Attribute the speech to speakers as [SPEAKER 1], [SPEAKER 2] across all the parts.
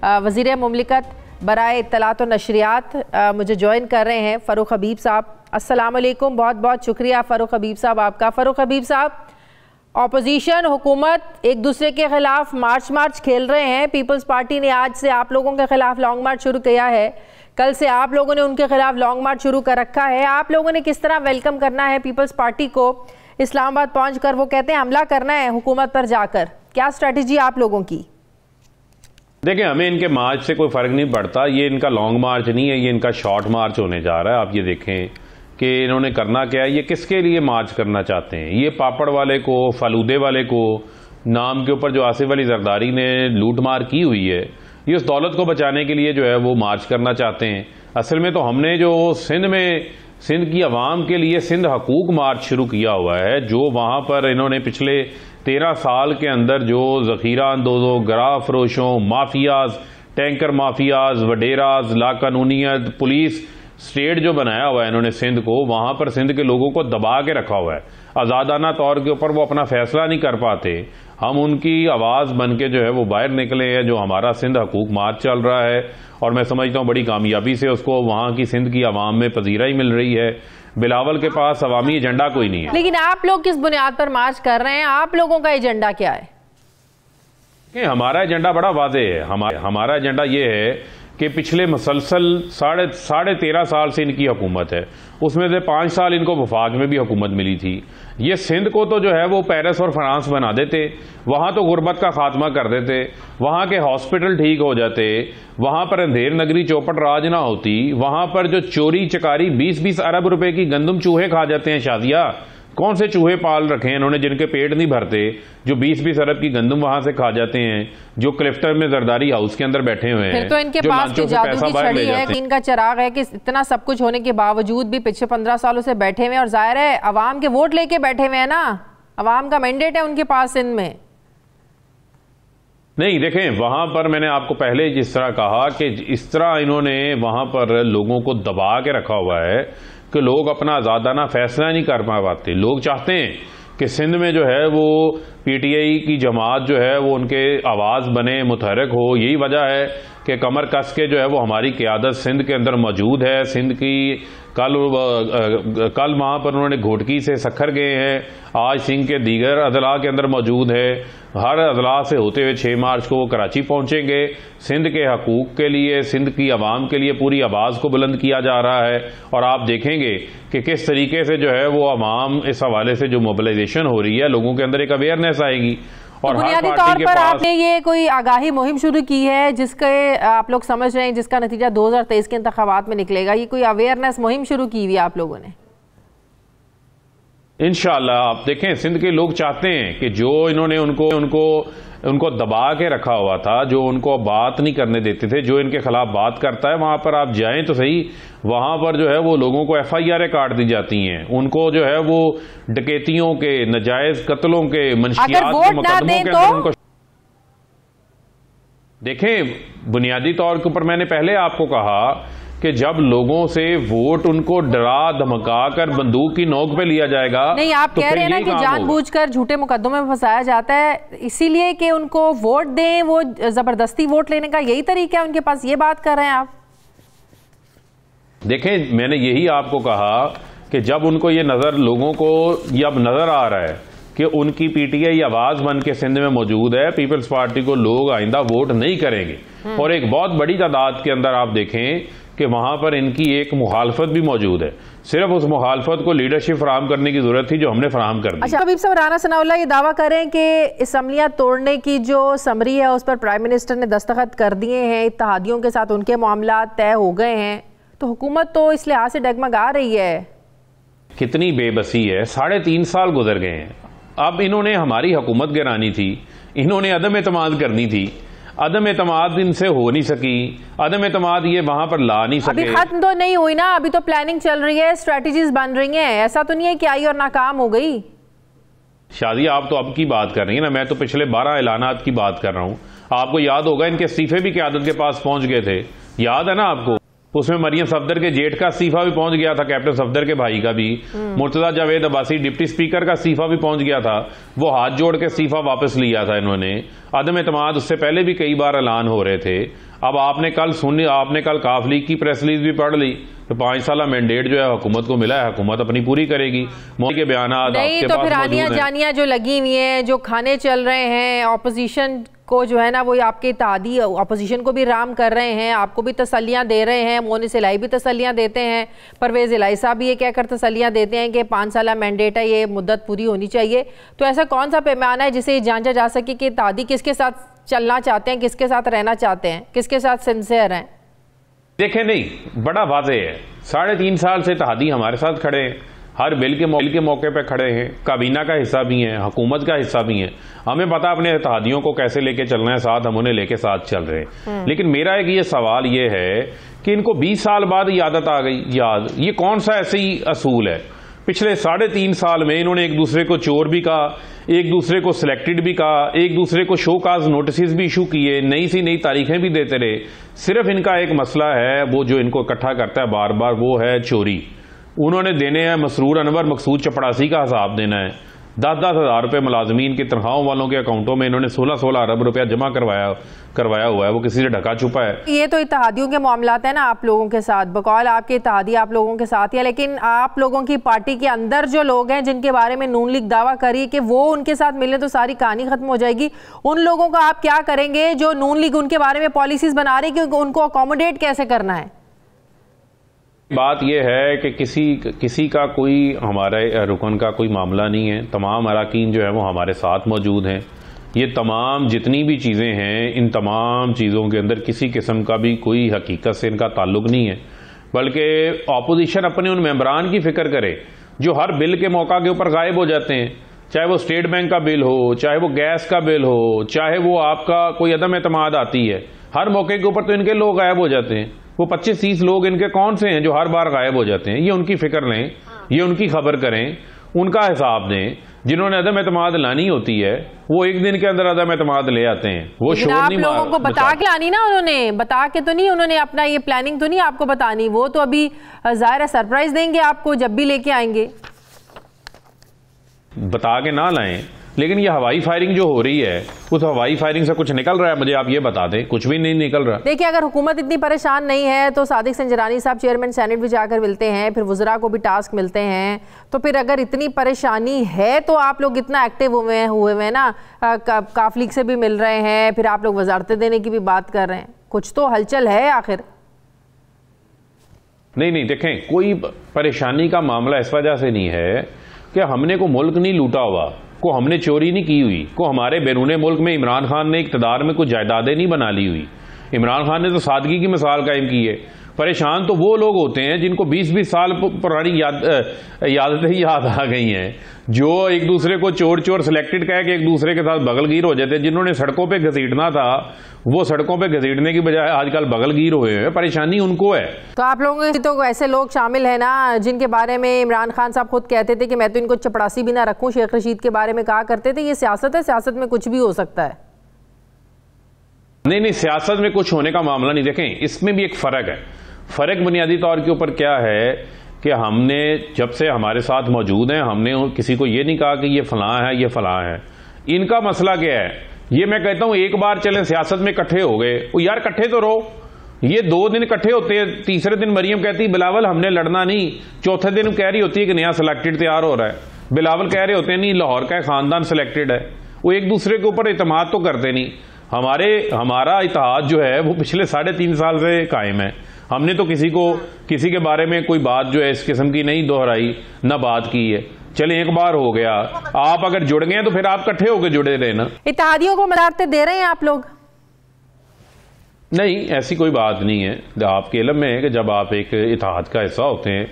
[SPEAKER 1] वज़ीर मुमलिकत बराए इत्तलात व नशरियात मुझे ज्वाइन कर रहे हैं फ़ारूक हबीब साहब। अस्सलाम वालेकुम, बहुत बहुत शुक्रिया फ़ारूक हबीब साहब आपका। फ़ारूक हबीब साहब, ऑपोजिशन हुकूमत एक दूसरे के ख़िलाफ़ मार्च खेल रहे हैं। पीपल्स पार्टी ने आज से आप लोगों के ख़िलाफ़ लॉन्ग मार्च शुरू किया है, कल से आप लोगों ने उनके ख़िलाफ़ लॉन्ग मार्च शुरू कर रखा है। आप लोगों ने किस तरह वेलकम करना है पीपल्स पार्टी को? इस्लामाबाद पहुँच कर वो कहते हैं हमला करना है हुकूमत पर जाकर, क्या स्ट्रैटेजी आप लोगों की?
[SPEAKER 2] देखिए, हमें इनके मार्च से कोई फ़र्क नहीं पड़ता। ये इनका लॉन्ग मार्च नहीं है, ये इनका शॉर्ट मार्च होने जा रहा है। आप ये देखें कि इन्होंने करना क्या है, ये किसके लिए मार्च करना चाहते हैं। ये पापड़ वाले को, फलूदे वाले को नाम के ऊपर जो आसिफ अली जरदारी ने लूट मार की हुई है, ये उस दौलत को बचाने के लिए जो है वो मार्च करना चाहते हैं। असल में तो हमने जो सिंध की आवाम के लिए सिंध हकूक मार्च शुरू किया हुआ है, जो वहाँ पर इन्होंने पिछले 13 साल के अंदर जो ज़ख़ीरा अंदोज़ों, गरा फरोशों, माफियाज, टैंकर माफियाज, वडेराज, लाकानूनियत, पुलिस स्टेट जो बनाया हुआ है इन्होंने सिंध को, वहाँ पर सिंध के लोगों को दबा के रखा हुआ है। आज़ादाना तौर के ऊपर वो अपना फैसला नहीं कर पाते। हम उनकी आवाज़ बन के जो है वो बाहर निकले हैं। जो हमारा सिंध हकूक मार्च चल रहा है, और मैं समझता हूँ बड़ी कामयाबी से उसको वहाँ की सिंध की आवाम में पजीराई मिल रही है। बिलावल के पास अवामी एजेंडा कोई नहीं है।
[SPEAKER 1] लेकिन आप लोग किस बुनियाद पर मार्च कर रहे हैं? आप लोगों का एजेंडा क्या है?
[SPEAKER 2] हमारा एजेंडा बड़ा वाज़ेह है। हमारा एजेंडा ये है कि पिछले मुसलसल साढ़े 13 साल से इनकी हुकूमत है, उसमें से 5 साल इनको वफाक में भी हुकूमत मिली थी। ये सिंध को तो जो है वो पेरिस और फ्रांस बना देते, वहाँ तो गुर्बत का खात्मा कर देते, वहाँ के हॉस्पिटल ठीक हो जाते, वहाँ पर अंधेर नगरी चौपट राज ना होती, वहाँ पर जो चोरी चकारी 20-20 अरब रुपए की गंदम चूहे खा जाते हैं। शादिया कौन से चूहे पाल रखे हैं इन्होंने जिनके पेट नहीं भरते, जो 20-20 अरब की गंदम वहां से खा जाते हैं, जो क्लिफ्टन में जरदारी हाउस के अंदर बैठे हुए हैं।
[SPEAKER 1] फिर तो इनके पास की जादू की छड़ी है, इनका चिराग है कि इतना सब कुछ होने के बावजूद भी पिछले 15 सालों से बैठे हुए हैं। और जाहिर है अवाम के वोट लेके बैठे हुए हैं ना, अवाम का मैंडेट है उनके पास सिंध में।
[SPEAKER 2] नहीं, देखें, वहां पर मैंने आपको पहले जिस तरह कहा कि इस तरह इन्होंने वहां पर लोगों को दबा के रखा हुआ है कि लोग अपना आज़ादाना फैसला नहीं कर पाते। लोग चाहते हैं कि सिंध में जो है वो पीटीआई की जमात जो है वो उनके आवाज़ बने, मुतहरक हो। यही वजह है कि कमर कस के जो है वो हमारी क़यादत सिंध के अंदर मौजूद है। सिंध की कल वहाँ पर उन्होंने घोटकी से सखर गए हैं, आज सिंध के दीगर अजला के अंदर मौजूद है। हर अजला से होते हुए 6 मार्च को वो कराची पहुँचेंगे। सिंध के हकूक़ के लिए, सिंध की आवाम के लिए पूरी आवाज़ को बुलंद किया जा रहा है। और आप देखेंगे कि किस तरीके से जो है वो आवाम इस हवाले से जो मोबिलाइजेशन हो रही है, लोगों के अंदर एक अवेयरनेस आएगी। और
[SPEAKER 1] तो बुनियादी तौर पर आपने ये कोई आगाही मुहिम शुरू की है जिसके आप लोग समझ रहे हैं जिसका नतीजा 2023 के इंतखाबात में निकलेगा? ये कोई अवेयरनेस मुहिम शुरू की हुई है आप लोगों ने? इंशाअल्लाह।
[SPEAKER 2] आप देखें, सिंध के लोग चाहते हैं कि जो इन्होंने उनको दबा के रखा हुआ था, जो उनको बात नहीं करने देते थे, जो इनके खिलाफ बात करता है वहां पर आप जाएं तो सही, वहां पर जो है वो लोगों को FIR काट दी जाती हैं। उनको जो है वो डकैतियों के, नजायज कत्लों के, मंशियात के मुकदमों के अंदर उनको देखें। बुनियादी तौर के ऊपर मैंने पहले आपको कहा कि जब लोगों से वोट उनको डरा धमका कर बंदूक की नोक पे लिया जाएगा।
[SPEAKER 1] नहीं, आप कह रहे हैं ना कि जानबूझकर झूठे मुकदमों में फंसाया जाता है इसीलिए कि उनको वोट दें, वो जबरदस्ती वोट लेने का यही तरीका है उनके पास, ये बात कर रहे हैं आप?
[SPEAKER 2] देखें, मैंने यही आपको कहा कि जब उनको ये लोगों को ये अब नजर आ रहा है कि उनकी पीटीआई आवाज बन के सिंध में मौजूद है, पीपल्स पार्टी को लोग आइंदा वोट नहीं करेंगे। और एक बहुत बड़ी तादाद के अंदर आप देखें कि वहां पर इनकी एक मुखालफत भी मौजूद है। सिर्फ उस मुखालफत को लीडरशिप फराहम करने की जरूरत थी जो हमने फराहम कर दी।
[SPEAKER 1] अच्छा, हबीब साहब, राना सनाउल्लाह ये दावा करें कि असम्बलियां तोड़ने की जो समरी है उस पर प्राइम मिनिस्टर ने दस्तखत कर दिए हैं, इत्तेहादियों के साथ उनके मामला तय हो गए हैं, तो हुकूमत तो इस लिहाज से डगमगा रही है।
[SPEAKER 2] कितनी बेबसी है, 3.5 साल गुजर गए हैं। अब इन्होंने हमारी हुकूमत गिरानी थी, इन्होंने अदम एतमाद करनी थी, अदम एतमाद इनसे हो नहीं सकी, अदम एतमाद ये वहां पर ला नहीं सके।
[SPEAKER 1] अभी खत्म तो नहीं हुई ना, अभी तो प्लानिंग चल रही है, स्ट्रेटजीज बन रही हैं, ऐसा तो नहीं है कि आई और नाकाम हो गई।
[SPEAKER 2] शादी, आप तो अब की बात कर रही है ना, मैं तो पिछले 12 ऐलानात की बात कर रहा हूं। आपको याद होगा इनके इस्तीफे भी क़यादत के पास पहुंच गए थे, याद है ना आपको? उसमें मरियम सफदर के जेठ का इस्तीफा भी पहुंच गया था, कैप्टन सफदर के भाई का भी। मुर्तजा जावेद अब्बासी डिप्टी स्पीकर का इस्तीफा भी पहुंच गया था, वो हाथ जोड़ के इस्तीफा वापस लिया था इन्होंने। अदम एतमाद उससे पहले भी कई बार ऐलान हो रहे थे। अब आपने कल काफ लीग की प्रेस रिलीज भी पढ़ ली, तो 5 साल मैंडेट जो है हुकूमत को मिला है, हुकूमत अपनी पूरी करेगी। मोदी के बयान
[SPEAKER 1] नहीं तो फिर आनिया जानिया जो लगी हुई हैं, जो खाने चल रहे हैं ऑपोजिशन को जो है ना, वो आपके इत्तेहादी अपोजिशन को भी राम कर रहे हैं, आपको भी तसल्लियां दे रहे हैं, मोनिस इलाही भी तसल्लियां देते हैं, परवेज़ इलाही साहब भी ये कहकर तसल्लियां देते हैं कि 5 साल मैंडेट है, ये मुद्दत पूरी होनी चाहिए। तो ऐसा कौन सा पैमाना है जिसे जांचा जा सके कि इत्तेहादी किसके साथ चलना चाहते हैं, किसके साथ रहना चाहते हैं, किसके साथ सिंसियर हैं?
[SPEAKER 2] देखें, नहीं, बड़ा वाज़ेह है, 3.5 साल से इत्तेहादी हमारे साथ खड़े हैं, हर बिल के मौके पे खड़े हैं, काबीना का हिस्सा भी हैं, हुकूमत का हिस्सा भी हैं। हमें पता अपने इत्तेहादियों को कैसे लेके चलना है, साथ हम उन्हें लेके साथ चल रहे हैं। लेकिन मेरा एक ये सवाल ये है कि इनको 20 साल बाद ये आदत आ गई, ये कौन सा ऐसे ही असूल है? पिछले 3.5 साल में इन्होंने एक दूसरे को चोर भी कहा, एक दूसरे को सिलेक्टेड भी कहा, एक दूसरे को शो काज नोटिस भी इशू किए, नई सी नई तारीखें भी देते रहे। सिर्फ इनका एक मसला है, वो जो इनको इकट्ठा करता है बार बार, वो है चोरी। उन्होंने देने हैं मसरूर अनवर मकसूद चपड़ासी का हिसाब देना है। 10-10 हज़ार रुपये मुलाजमीन की तनख्वाहों वालों के अकाउंटों में इन्होंने 16-16 अरब रुपया जमा करवाया हुआ है, वो किसी से ढका छुपा है।
[SPEAKER 1] ये तो इत्तेहादियों के मामलात है ना आप लोगों के साथ, बकौल आपके इत्तेहादी आप लोगों के साथ ही है, लेकिन आप लोगों की पार्टी के अंदर जो लोग हैं जिनके बारे में नून लीग दावा करी कि वो उनके साथ मिले तो सारी कहानी खत्म हो जाएगी, उन लोगों का आप क्या करेंगे जो नून लीग उनके बारे में पॉलिसीज बना रही है कि उनको अकोमोडेट कैसे करना है?
[SPEAKER 2] बात यह है कि किसी का कोई हमारे रुकन का कोई मामला नहीं है, तमाम अरकान जो है वो हमारे साथ मौजूद हैं। ये तमाम जितनी भी चीज़ें हैं, इन तमाम चीज़ों के अंदर किसी किस्म का भी कोई हकीकत से इनका ताल्लुक नहीं है, बल्कि अपोजिशन अपने उन मेंबरान की फिक्र करे जो हर बिल के मौका के ऊपर गायब हो जाते हैं, चाहे वो स्टेट बैंक का बिल हो, चाहे वो गैस का बिल हो, चाहे वो आपका कोई अदम एतमाद आती है, हर मौके के ऊपर तो इनके लोग गायब हो जाते हैं। वो 25-30 लोग इनके कौन से हैं जो हर बार गायब हो जाते हैं? ये उनकी फिक्र लें, ये उनकी खबर करें, उनका हिसाब दें। जिन्होंने अदम एतमाद लानी होती है वो एक दिन के अंदर अदम एतमाद ले आते हैं। वो शोर नहीं,
[SPEAKER 1] लोगों को बता के लानी ना, उन्होंने बता के तो नहीं, उन्होंने अपना ये प्लानिंग तो नहीं आपको बतानी, वो तो अभी जाहिर है सरप्राइज देंगे आपको जब भी लेके आएंगे।
[SPEAKER 2] बता के ना लाएं, लेकिन ये हवाई फायरिंग जो हो रही है, उस हवाई फायरिंग से कुछ निकल रहा है? मुझे आप ये बता दें, कुछ भी नहीं निकल रहा।
[SPEAKER 1] देखिए, अगर हुकूमत इतनी परेशान नहीं है तो सादिक संजरानी साहब चेयरमैन सेनेट भी जाकर मिलते हैं, फिर वज़रा को भी टास्क मिलते हैं, तो फिर अगर इतनी परेशानी है तो आप लोग इतना एक्टिव हुए हैं ना, काफ लीग से भी मिल रहे हैं, फिर आप लोग वजारतें देने की भी बात कर रहे हैं, कुछ तो हलचल है आखिर।
[SPEAKER 2] नहीं, देखें, कोई परेशानी का मामला इस वजह से नहीं है कि हमने को मुल्क नहीं लूटा हुआ, को हमने चोरी नहीं की हुई, को हमारे बैरूने मुल्क में इमरान खान ने इक़्तिदार में कुछ जायदादें नहीं बना ली हुई। इमरान खान ने तो सादगी की मिसाल कायम की है। परेशान तो वो लोग होते हैं जिनको 20-20 साल पुरानी यादें याद आ गई हैं, जो एक दूसरे को चोर सिलेक्टेड कह के एक दूसरे के साथ बगलगीर हो जाते हैं। जिन्होंने सड़कों पे घसीटना था वो सड़कों पे घसीटने की बजाय आजकल बगलगीर हुए हैं। परेशानी उनको है।
[SPEAKER 1] तो आप लोगों के तो ऐसे लोग शामिल हैं ना जिनके बारे में इमरान खान साहब खुद कहते थे कि मैं तो इनको चपड़ासी भी ना रखूं, शेख रशीद के बारे में कहा करते थे। ये सियासत है, सियासत में कुछ भी हो सकता है।
[SPEAKER 2] नहीं, सियासत में कुछ होने का मामला नहीं। देखें, इसमें भी एक फर्क है। फर्क बुनियादी तौर के ऊपर क्या है कि हमने जब से हमारे साथ मौजूद हैं, हमने किसी को ये नहीं कहा कि ये फलां है, ये फलां है। इनका मसला क्या है, ये मैं कहता हूं एक बार चले सियासत में इकट्ठे हो गए, वो यार इकट्ठे तो रहो। ये 2 दिन इकट्ठे होते हैं, तीसरे दिन मरियम कहती बिलावल हमने लड़ना नहीं, चौथे दिन कह रही होती है कि नया सिलेक्टेड तैयार हो रहा है। बिलावल कह रहे होते हैं नहीं, लाहौर का खानदान सिलेक्टेड है। वो एक दूसरे के ऊपर इत्तेमाद तो करते नहीं। हमारा इत्तेहाद जो है वो पिछले 3.5 साल से कायम है। हमने तो किसी के बारे में कोई बात जो है इस किस्म की नहीं दोहराई, ना बात की है। चले एक बार हो गया, आप अगर जुड़ गए तो फिर आप इकट्ठे होकर जुड़े रहे ना।
[SPEAKER 1] इत्तेहादियों को मदारतें दे रहे हैं आप लोग?
[SPEAKER 2] नहीं, ऐसी कोई बात नहीं है। आपके इल्म में है कि जब आप एक इत्तेहाद का हिस्सा होते हैं,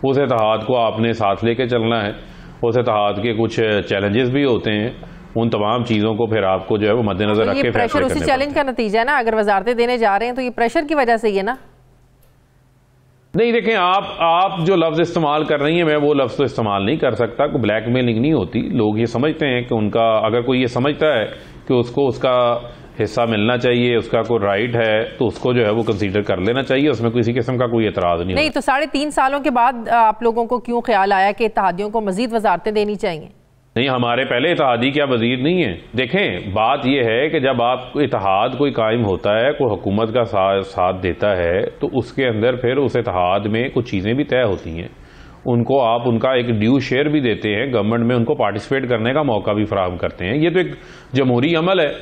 [SPEAKER 2] उस इत्तेहाद को आपने साथ लेके चलना है। उस इत्तेहाद के कुछ चैलेंजेस भी होते हैं, उन तमाम चीजों को फिर आपको जो है वो मद्देनजर रख के
[SPEAKER 1] प्रेशर उसी चैलेंज का नतीजा है ना। अगर वजारतें देने जा रहे हैं तो ये प्रेशर की वजह से ही है ना।
[SPEAKER 2] नहीं, देखें, आप जो लफ्ज इस्तेमाल कर रही हैं, मैं वो लफ्ज तो इस्तेमाल नहीं कर सकता। कोई ब्लैकमेलिंग नहीं होती। लोग ये समझते हैं कि उनका, अगर कोई ये समझता है कि उसको उसका हिस्सा मिलना चाहिए, उसका कोई राइट है, तो उसको जो है वो कंसीडर कर लेना चाहिए। उसमें किसी किस्म का कोई एतराज नहीं।
[SPEAKER 1] तो 3.5 सालों के बाद आप लोगों को क्यों ख्याल आया कि इत्तेहादियों को मजीद वजारतें देनी चाहिए?
[SPEAKER 2] नहीं, हमारे पहले इत्तेहादी क्या वजीर नहीं है? देखें, बात यह है कि जब आप इत्तेहाद कोई कायम होता है, कोई हुकूमत का साथ देता है, तो उसके अंदर फिर उस इत्तेहाद में कुछ चीज़ें भी तय होती हैं। उनको आप उनका एक ड्यू शेयर भी देते हैं, गवर्नमेंट में उनको पार्टिसिपेट करने का मौका भी फराहम करते हैं। ये तो एक जमहूरी अमल है।